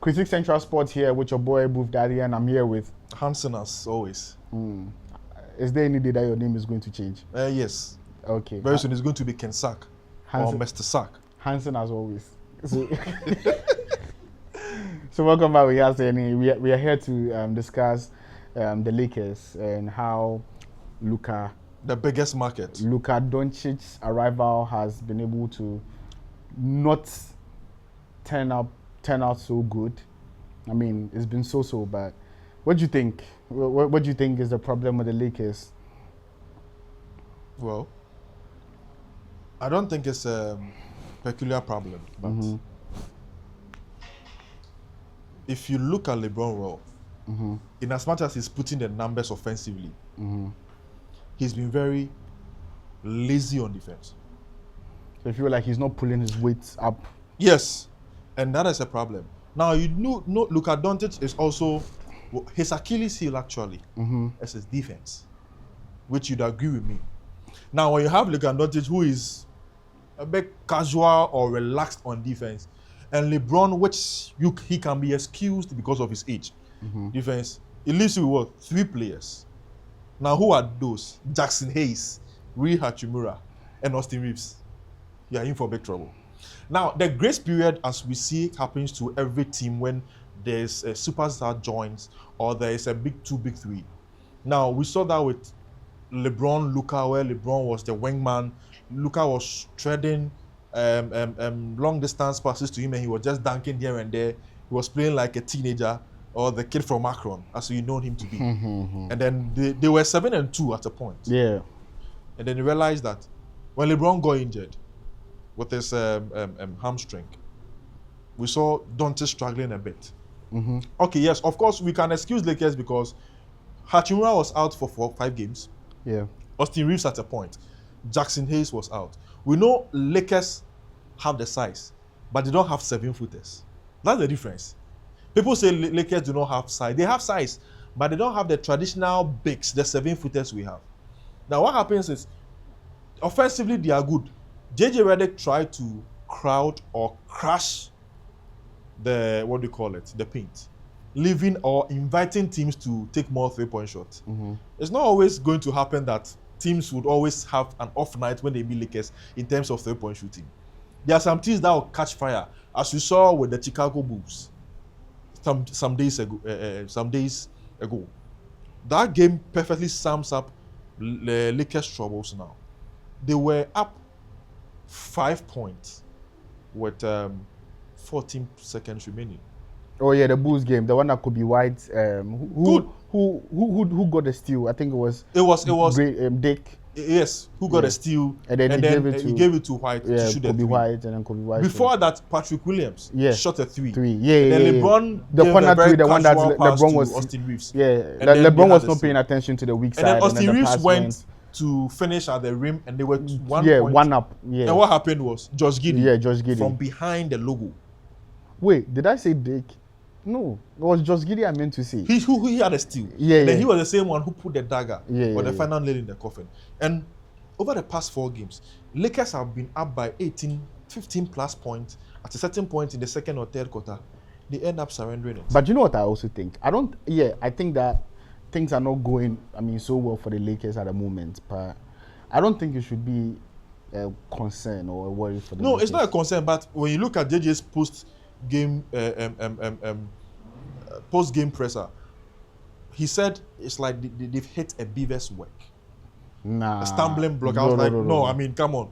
Critic Central Sports here with your boy Boof Daddy, and I'm here with Hansen as always. Is there any day that your name is going to change? Yes. Okay. Very soon it's going to be Ken Sack or Mr. Sack. Hansen as always. So welcome back. We are here to discuss the Lakers and how LUKA, the biggest market, LUKA DONCIC's arrival has been able to not turn out so good. I mean, it's been so, but what do you think? What do you think is the problem with the Lakers? Well, I don't think it's a peculiar problem, but if you look at LeBron well, in as much as he's putting the numbers offensively, he's been very lazy on defense. So you feel like he's not pulling his weight up? Yes, and that is a problem. Now, you know LUKA DONCIC is also, his Achilles heel actually, is his defense, which you'd agree with me. Now, when you have LUKA DONCIC who is a bit casual or relaxed on defense, and LeBron, which he can be excused because of his age, defense, it leaves you with what? 3 players. Now, who are those? Jackson Hayes, Rui Hachimura, and Austin Reeves. You are in for big trouble. Now, the grace period, as we see, happens to every team when there's a superstar joins or there is a big 2, big 3. Now, we saw that with LeBron, LUKA, where LeBron was the wingman. LUKA was treading long distance passes to him, and he was just dunking here and there. He was playing like a teenager or the kid from Akron, as we know him to be. And then they were 7-2 at a point. Yeah. And then they realized that when LeBron got injured with his hamstring, we saw DONCIC struggling a bit. Okay, yes, of course, we can excuse Lakers because Hachimura was out for 4-5 games. Yeah. Austin Reeves at a point. Jackson Hayes was out. We know Lakers have the size, but they don't have 7-footers. That's the difference. People say Lakers do not have size. They have size, but they don't have the traditional bigs, the 7-footers we have. Now, what happens is, offensively, they are good. JJ Redick tried to crowd or crash the, what do you call it, the paint, leaving or inviting teams to take more 3-point shots. It's not always going to happen that teams would always have an off night when they meet Lakers in terms of 3-point shooting. There are some teams that will catch fire, as we saw with the Chicago Bulls some days ago. That game perfectly sums up the Lakers' troubles now. They were up 5 points with 14 seconds remaining. Oh yeah, the Bulls game, the one that could be White. Who got the steal? I think it was Dick. Yes, who got a steal, and then he gave it to White to shoot Kobe White, and then Kobe White. Before that, Patrick Williams shot a 3. Then LeBron the corner 3, the one that LeBron was Austin Reeves. LeBron was not paying attention to the weak side. And then Austin Reeves went to finish at the rim, and they were 1 point. One up. And what happened was Josh Giddey. From behind the logo. Wait, did I say Dick? No, it was Josh Giddey I meant to say. He had a steal. Then he was the same one who put the dagger or the final nail in the coffin. And over the past 4 games, Lakers have been up by 15 plus points. At a certain point in the second or third quarter, they end up surrendering it. But you know what I also think? I think that things are not going, so well for the Lakers at the moment. But I don't think it should be a concern or a worry for the Lakers. It's not a concern, but when you look at JJ's post-game presser, he said it's like they've hit a beaver's work. A stumbling block. I was like, no, come on.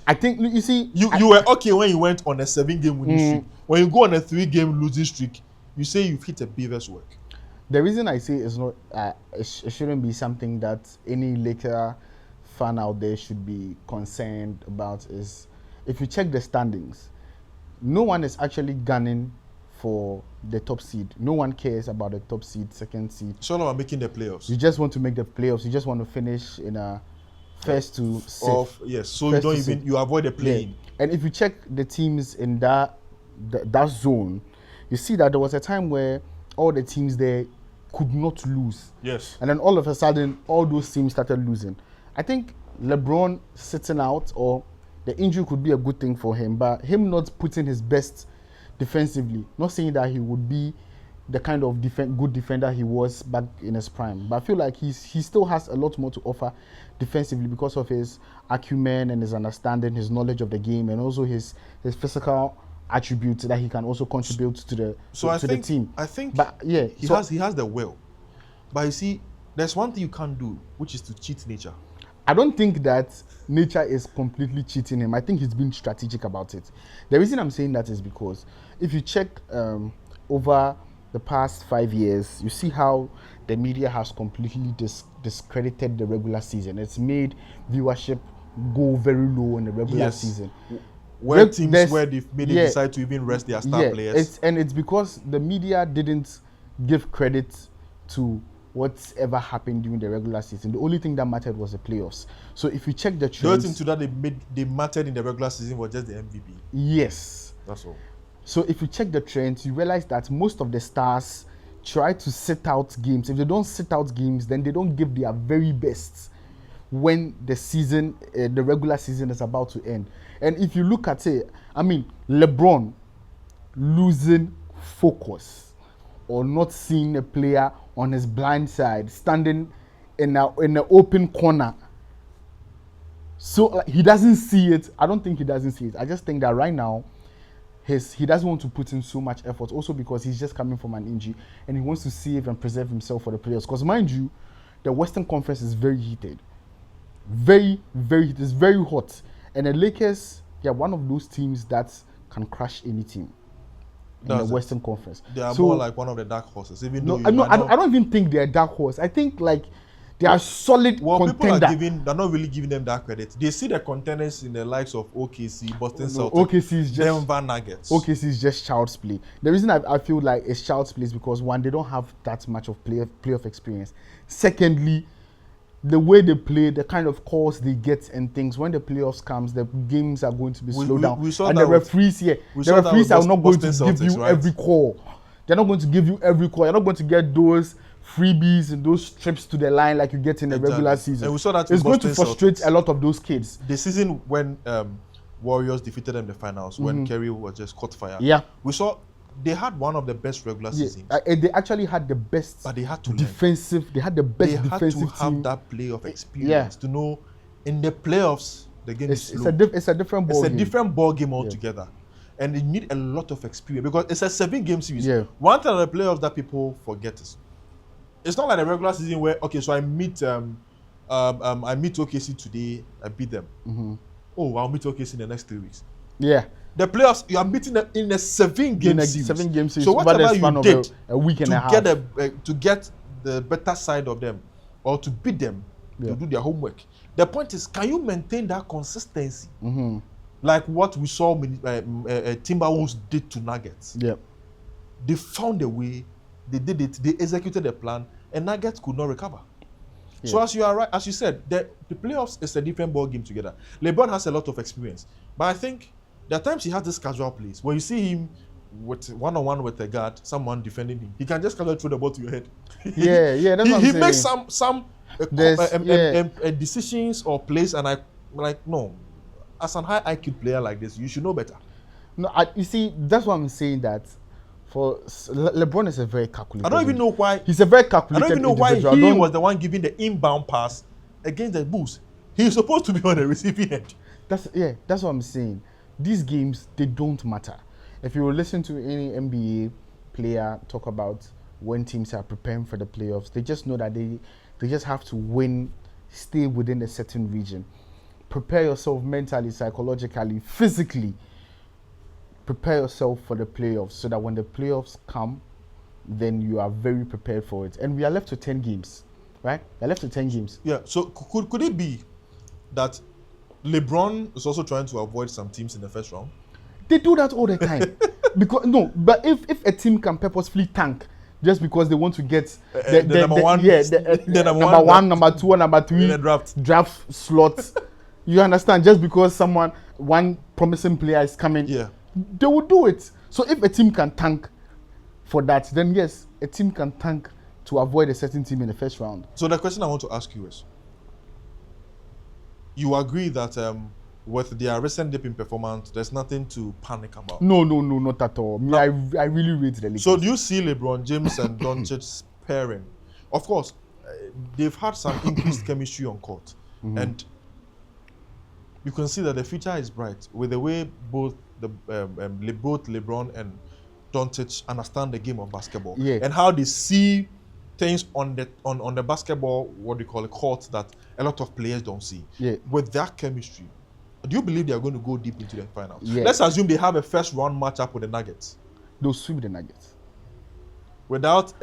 I think, you see... You were okay when you went on a 7-game winning streak. When you go on a 3-game losing streak, you say you've hit a beaver's work. The reason I say it's not, it shouldn't be something that any Laker fan out there should be concerned about is, if you check the standings, no one is actually gunning for the top seed. No one cares about the top seed, second seed. It's all about making the playoffs. You just want to make the playoffs. You just want to finish in a first to sixth. Yes, so you avoid the play-in. And if you check the teams in that zone, you see that there was a time where all the teams there could not lose. Yes. And then all of a sudden, all those teams started losing. I think LeBron sitting out, or the injury could be a good thing for him, but him not putting his best defensively. Not saying that he would be the kind of good defender he was back in his prime, but I feel like he still has a lot more to offer defensively because of his acumen and his understanding, his knowledge of the game, and also his physical attributes that he can also contribute to the team. I think, but yeah, he has the will. But you see, there's one thing you can't do, which is to cheat nature. I don't think that nature is completely cheating him. I think he's been strategic about it. The reason I'm saying that is because if you check over the past 5 years, you see how the media has completely discredited the regular season. It's made viewership go very low in the regular season. Where teams where they've made it decide to even rest their star players. It's because the media didn't give credit to whatever happened during the regular season. The only thing that mattered was the playoffs. So if you check the trends, the only thing to that they mattered in the regular season was just the MVP. Yes. That's all. So if you check the trends, you realize that most of the stars try to sit out games. If they don't sit out games, then they don't give their very best when the season, the regular season is about to end. And if you look at it, I mean, LeBron losing focus or not seeing a player on his blind side, standing in an open corner. So he doesn't see it. I don't think he doesn't see it. I just think that right now, he doesn't want to put in so much effort. Also because he's just coming from an injury and he wants to save and preserve himself for the playoffs. Because mind you, the Western Conference is very heated. Very, very heated. It's very hot. And the Lakers, they're one of those teams that can crush any team in the Western Conference. They are more like one of the dark horses. Even though I don't even think they're dark horse. I think like they are solid contender. They're not really giving them that credit. They see the contenders in the likes of OKC, Boston Celtics, OKC is just Denver Nuggets. OKC is just child's play. The reason I feel like it's child's play is because one, they don't have that much of playoff experience. Secondly, the way they play, the kind of calls they get and things, when the playoffs comes, the games are going to be slowed down. And the referees are not going to give you every call. They're not going to give you every call. You're not going to get those freebies and those trips to the line like you get in the regular season. And we saw that it's going to frustrate a lot of those kids. The season when Warriors defeated them in the finals, when Kerry was just caught fire. Yeah. We saw they had one of the best regular seasons. They actually had the best, but they had to defensive. They had the best defensive team. They had to have that playoff experience to know in the playoffs the game is slow. It's a different ball. It's a different ball game altogether, and you need a lot of experience because it's a 7-game series. Yeah. One thing of the playoffs that people forget is it's not like a regular season where so I meet OKC today, I beat them. Oh, I'll meet OKC in the next 3 weeks. Yeah. The playoffs, you are meeting them in a 7-game series. 7-game series. So whatever you did a week and a half to get the better side of them or to beat them to do their homework. The point is, can you maintain that consistency? Like what we saw Timberwolves did to Nuggets. Yeah. They found a way. They did it. They executed the plan, and Nuggets could not recover. Yeah. So as you said, the playoffs is a different ball game together. LeBron has a lot of experience, but I think there are times he has this casual plays where you see him with one-on-one with a guard, someone defending him. He can just casually throw the ball to your head. Yeah, that's what I'm saying. He makes some decisions or plays, and I like no. As an high IQ player like this, you should know better. No, you see, that's why I'm saying that. For LeBron is a very calculated. I don't even know why he's a very calculated. I don't even know why he was the one giving the inbound pass against the Bulls. He's supposed to be on the receiving end. That's what I'm saying. These games, they don't matter. If you will listen to any NBA player talk about when teams are preparing for the playoffs, they just know that they just have to win, stay within a certain region. Prepare yourself mentally, psychologically, physically. Prepare yourself for the playoffs so that when the playoffs come, then you are very prepared for it. And we are left with 10 games, right? We are left with 10 games. Yeah, so could it be that LeBron is also trying to avoid some teams in the first round? They do that all the time. But if a team can purposefully tank just because they want to get the number one, number 2, or number 3 in the draft slots, you understand? Just because one promising player is coming, they will do it. So if a team can tank for that, then yes, a team can tank to avoid a certain team in the first round. So the question I want to ask you is, you agree that with their recent dip in performance, there's nothing to panic about. No, not at all. Me, I really rate the Lakers. So do you see LeBron James and Doncic pairing? Of course, they've had some increased chemistry on court, and you can see that the future is bright with the way both LeBron and Doncic understand the game of basketball, and how they see things on the basketball, what do you call it, court, that a lot of players don't see. With that chemistry, do you believe they are going to go deep into the finals? Let's assume they have a first round matchup with the Nuggets. They'll sweep the Nuggets without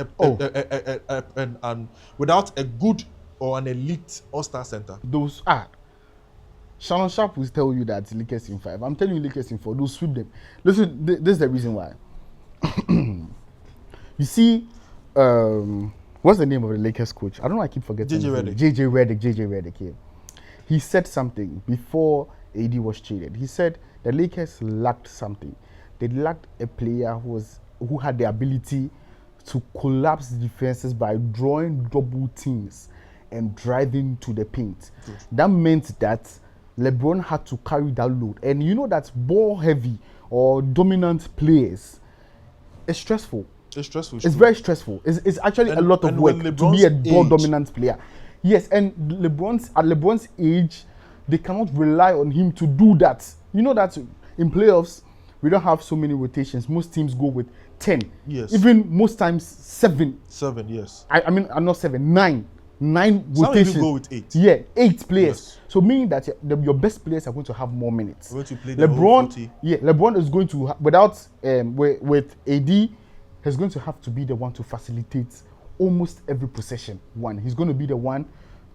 without a good or an elite all-star center. Shannon Sharp will tell you that Lakers in 5. I'm telling you, Lakers in 4. They'll sweep them. Listen, this is the reason why. You see, what's the name of the Lakers coach? I don't know. I keep forgetting. JJ Redick. Yeah. He said something before AD was traded. He said the Lakers lacked something. They lacked a player who had the ability to collapse defenses by drawing double teams and driving to the paint. That meant that LeBron had to carry that load. And you know that ball heavy or dominant players, it's stressful. It's very stressful. It's actually a lot of work to be a ball dominant player. Yes, and at LeBron's age, they cannot rely on him to do that. You know that in playoffs, we don't have so many rotations. Most teams go with 10. Yes. Even most times 7. 7, yes. I mean, not 7, 9. 9 Some rotations. even go with 8. Yeah, 8 players. Yes. So meaning that your best players are going to have more minutes. Going to play the whole 40. LeBron is going to without with AD, he's going to have to be the one to facilitate almost every possession. He's going to be the one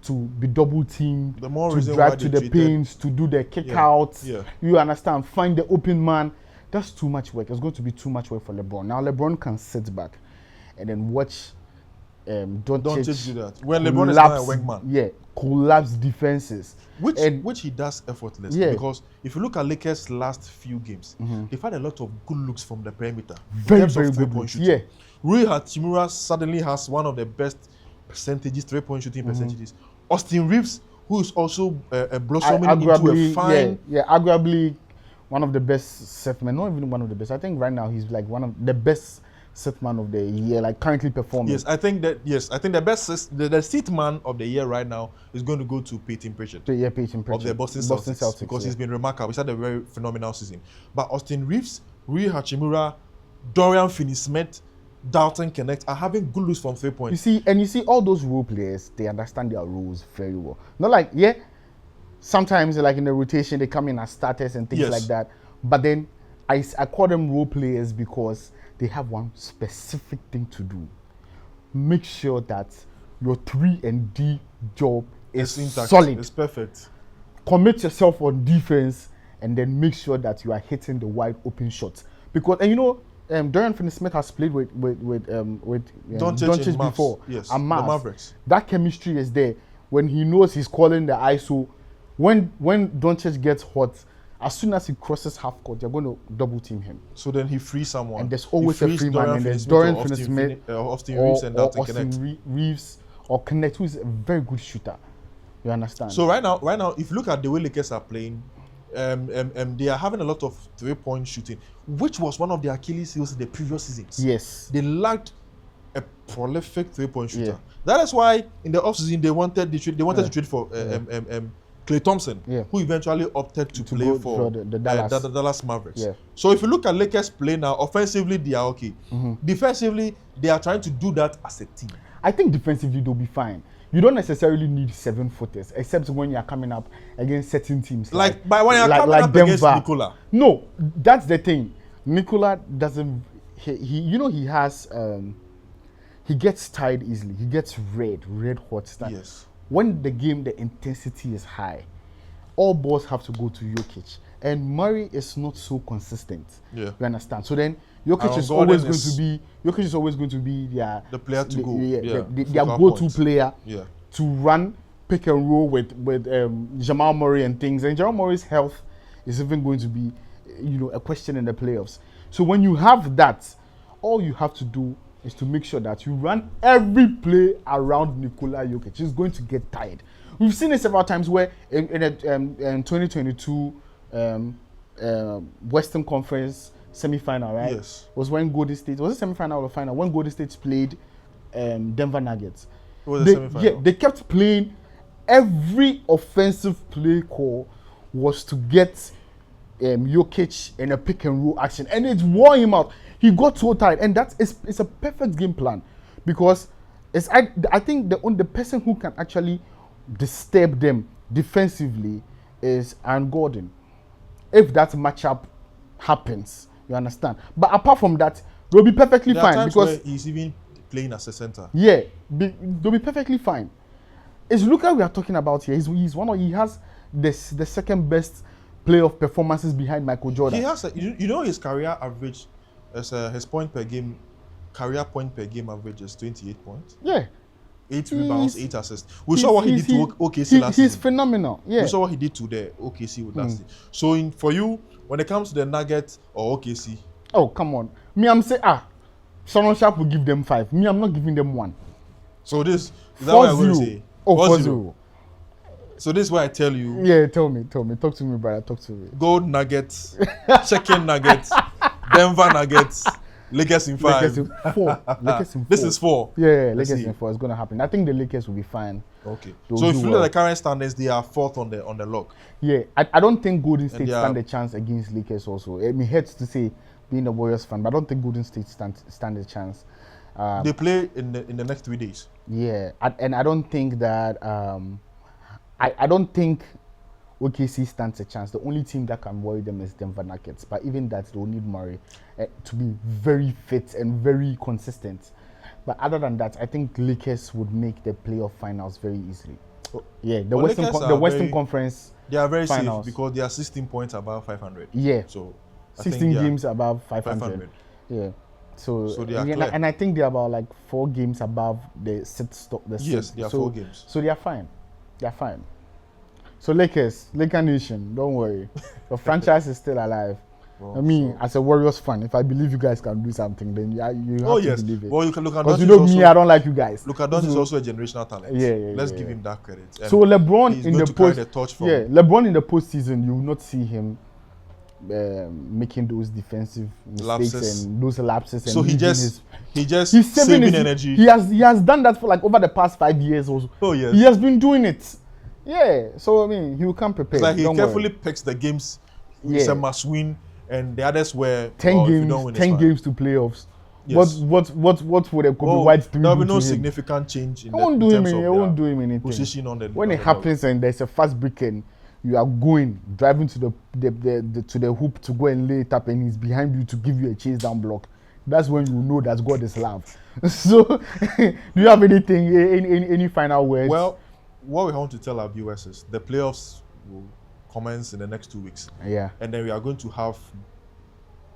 to be double teamed, to drive to the paint, to do the kick outs. Yeah. You understand? Find the open man. That's too much work. It's going to be too much work for LeBron. Now LeBron can sit back and then watch Doncic do that. When LeBron is not a wingman. Yeah, collapse defenses. Which he does effortlessly. Yeah. Because if you look at Lakers' last few games, they've had a lot of good looks from the perimeter. Very good looks. Yeah. Rui Hachimura suddenly has one of the best percentages, 3-point shooting percentages. Austin Reeves, who is also blossoming into a fine... arguably one of the best set men. Not even one of the best. I think right now he's like one of the best set man of the year, like currently performing. I think the best, the seat man of the year right now is going to go to Peyton Pritchard. Peyton Pritchard. Of the Boston Celtics because he's been remarkable. He's had a very phenomenal season. But Austin Reeves, Rui Hachimura, Dorian Finney-Smith, Dalton Knecht are having good looks from 3 points. You see all those role players, they understand their roles very well. Not like, sometimes like in the rotation, they come in as starters and things like that. But then I call them role players because they have one specific thing to do. Make sure that your 3-and-D job is solid. It's perfect. Commit yourself on defense and then make sure that you are hitting the wide open shots. Because, and you know, Dorian Finney-Smith has played with Doncic before. Yes, and the Mavericks. That chemistry is there. When he knows he's calling the ISO, when Doncic gets hot, as soon as he crosses half court, you're going to double team him. So then he frees someone. And there's always a free man. And there's Dorian Finney-Smith, Austin Reeves, and Dalton Knecht. Reeves or Knecht, who is a very good shooter. You understand? So right now, if you look at the way Lakers are playing, they are having a lot of 3-point shooting, which was one of their Achilles heels in the previous seasons. Yes. They lacked a prolific 3-point shooter. Yeah. That is why in the offseason they wanted to trade for Klay Thompson, who eventually opted to play for the Dallas Mavericks. Yeah. So if you look at Lakers play now, offensively they are okay. Defensively, they are trying to do that as a team. I think defensively they'll be fine. You don't necessarily need 7-footers, except when you're coming up against certain teams. When you're coming up against Nikola. No, that's the thing. Nikola doesn't. He has. He gets tired easily. He gets red hot. Yes. When the intensity is high, all balls have to go to Jokic. And Murray is not so consistent. Yeah. You understand? So then Jokic is always going to be the player to go. Their go-to player to run pick and roll with Jamal Murray and things. And Jamal Murray's health is even going to be a question in the playoffs. So when you have that, all you have to do is to make sure that you run every play around Nikola Jokic. He's going to get tired. We've seen it several times where in 2022 Western Conference semi-final, right? Yes. Was when Golden State, was it semi-final or final? When Golden State played Denver Nuggets. It was a semi-final. Yeah, they kept playing. Every offensive play call was to get Jokic in a pick and roll action, and it wore him out. He got so tired, and it's a perfect game plan, because I think the person who can actually disturb them defensively is Aaron Gordon, if that matchup happens. You understand? But apart from that, they'll be perfectly There are fine, times because where he's even playing as a center. yeah, they'll be perfectly fine. It's LUKA we are talking about here. He has the second best playoff performances behind Michael Jordan. He has his career average, his point per game, career point per game average is 28 points. Yeah. 8 rebounds, 8 assists. We saw what he did to OKC last season. He's phenomenal. Yeah. We saw what he did to the OKC with that season. So for you, when it comes to the Nuggets or OKC, oh come on, me I'm saying Shannon Sharp will give them 5. Me I'm not giving them 1. so this is that what I'm going to 4-0. say? Oh, 4-0. So this is why I tell you. Yeah, tell me. Talk to me, brother. Talk to me. Gold Nuggets, Chicken Nuggets, Denver Nuggets, Lakers in 5. Lakers in 4. Lakers in 4. This is 4. Yeah, Lakers in 4. It's gonna happen. I think the Lakers will be fine. Okay. They'll So if do you look well. at the current standings, they are 4th on the log. Yeah, I don't think Golden State they are- stand a chance against Lakers also. I mean, hurts to say, being a Warriors fan, but I don't think Golden State stand a chance. They play in the next 3 days. Yeah, and I don't think that I don't think OKC stands a chance. The only team that can worry them is Denver Nuggets. But even that, they'll need Murray to be very fit and very consistent. But other than that, I think Lakers would make the playoff finals very easily. Yeah, the Well, Western Lakers are Western very- Conference. They are very Finals. safe because they are 16 points above 500. Yeah, So I 16 think they are games above 500. 500. Yeah. So they are yeah, clear. and I think they're about like 4 games above the sit stop. Yes, they are 4 games. So they are fine. They are fine. So Lakers, Laker Nation, don't worry. Your franchise is still alive. Well, I mean, as a Warriors fan, if I believe you guys can do something, then you have to believe it. Well, you can look at Because you Doncic know also. me, I don't like you guys. Luka Doncic is also a generational talent. Yeah, Let's yeah, give yeah. him that credit. And So LeBron he's in going the to carry post, the torch from. LeBron in the postseason, you will not see him making those defensive mistakes Lapses. and those lapses. And So he leaving just he's saving his energy. He has done that for like over the past 5 years or so. Oh yes. He has been doing it. Yeah. So I mean, he will come prepared. It's like he Don't carefully worry. picks the games. It's Yeah. a must win, and the others were 10 if you games, don't win, it's 10 fine. games to playoffs. Yes. What would a Kobe Well, White do? there'll be no to him? significant change in, It won't in do him. terms It of won't their do him anything. position on the. When on it the log. happens and there's a fast break and you are driving to the hoop to go and lay it up, and he's behind you to give you a chase down block, that's when you know that God is love. So, do you have anything, any final words? Well, what we want to tell our viewers is the playoffs will commence in the next 2 weeks, yeah, and then we are going to have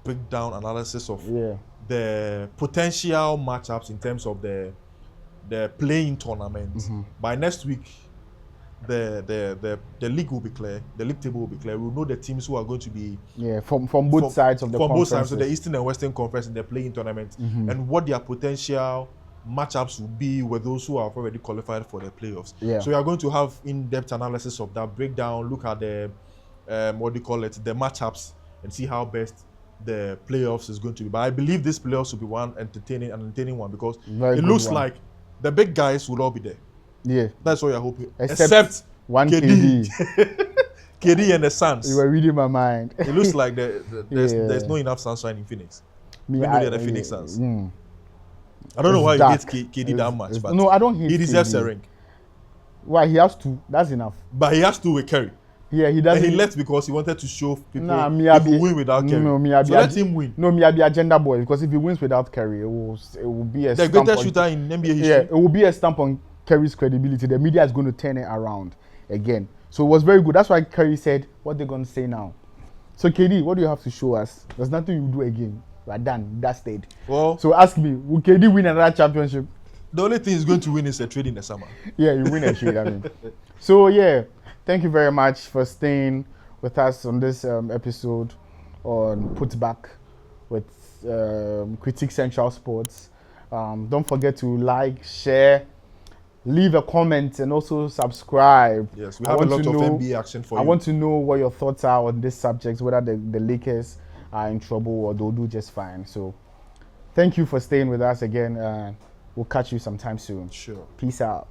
breakdown analysis of yeah, the potential matchups in terms of the playing tournament. Mm-hmm. By next week, the league will be clear. The league table will be clear. We'll know the teams who are going to be yeah, from both sides of the from both sides, conferences. so the Eastern and Western Conference in the playing tournament, Mm-hmm. and what their potential matchups will be with those who have already qualified for the playoffs. Yeah. So we are going to have in-depth analysis of that breakdown. Look at the the matchups, and see how best the playoffs is going to be. But I believe this playoffs will be an entertaining one, because Very it good looks one. like the big guys will all be there. Yeah, That's what I hope. except one KD. KD and the Suns. You were reading my mind. It looks like there's Yeah. no enough sunshine in Phoenix. Me, We know they're the Phoenix Suns. I don't know It's why dark. he hates KD that much, but no, I don't hate he deserves KD. a ring. Why? He has to. That's enough. But he has to with Curry. Yeah, he And doesn't. he left because he wanted to show people Nah, me, he I could be- win without Curry. No, me, I so be- let him win. No, me, I be agenda boy, because if he wins without Curry, it will be a The stamp greatest on- shooter in NBA history. Yeah, it will be a stamp on Curry's credibility. The media is going to turn it around again. So it was very good. That's why Curry said, "What they're going to say now?" So KD, what do you have to show us? There's nothing you do again. We're done. That's it. Well, So ask me, will KD win another championship? the only thing he's going to win is a trade in the summer. Yeah, you win a trade. I mean, so yeah, thank you very much for staying with us on this episode on Put Back with Critique Central Sports. Don't forget to like, share, leave a comment, and also subscribe. Yes, we have a lot of NBA action for you. I want to know what your thoughts are on this subject, whether the Lakers are in trouble or they'll do just fine. So thank you for staying with us again. We'll catch you sometime soon. Sure. Peace out.